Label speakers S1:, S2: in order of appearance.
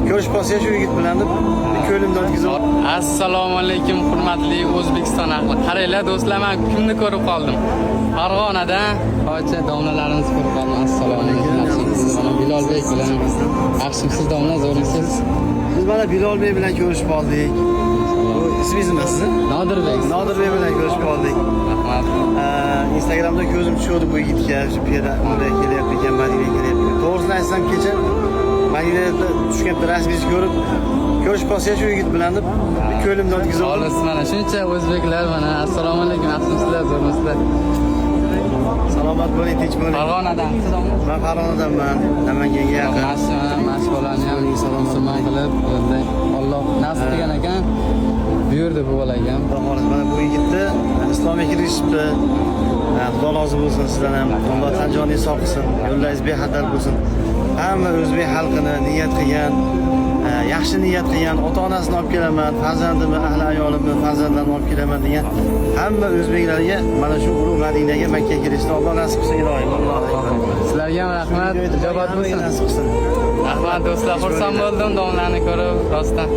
S1: ko'rishib qolsak shu yigit bilan deb ko'limdan o'tkazib.
S2: Assalomu alaykum hurmatli O'zbekiston ahli. Qaranglar do'stlar, men kimni ko'rib qoldim? Farg'onada qocha domlalarimizni ko'rib qoldim. Assalomu alaykum. Mana Bilolbek bilan. Yaxshimisiz domla, zo'rmisiz?
S1: Biz mana Bilolbek bilan ko'rishib qoldik. Bu ismingiz nima sizni?
S2: Nodirbek.
S1: Nodirbek bilan ko'rishib qoldik.
S2: Rahmat.
S1: Instagramda ko'zim tushdi bu yigitga, shu piyoda kelyapti ekan, Madinaga kelyapti. To'g'risini aytsam, kecha Madinada tushgan rasmingizni ko'rib, ko'rishib qolsak shu yigit bilan deb ko'limdan o'tkazib.
S2: Xolis mana shuncha o'zbeklar mana assalomu alaykum, yaxshimisizlar, zo'rmisizlar?
S1: Salomat bo'ling, tinch bo'ling.
S2: Farg'onadan.
S1: Men Farg'onadanman, Namanganga yaqin.
S2: Mashg'ulani ham salom qilib, Alloh nasib qilgan ekan, buyurdi bu bolaga ham.
S1: Mana bu yigitni islomga kirishibdi. Xudo rozi bo'lsin sizdan ham. Alloh tan joningizni sog' qilsin, yo'llaringiz bexatar bo'lsin. Hamma o'zbek xalqini niyat qilgan, yaxshi niyat qilgan, ota-onasini olib kelaman, farzandimni, ahli ayolimni, farzandlarimni olib kelaman degan hamma o'zbeklarga mana shu ulug' Madinaga, Makkaga kelishni Alloh nasib qilsin, iloyim.
S2: Sizlarga ham rahmat, ijobat bo'lsin.
S1: Nasib qilsin.
S2: Rahmat do'stlar, xursand bo'ldim domlarni ko'rib, rostdan.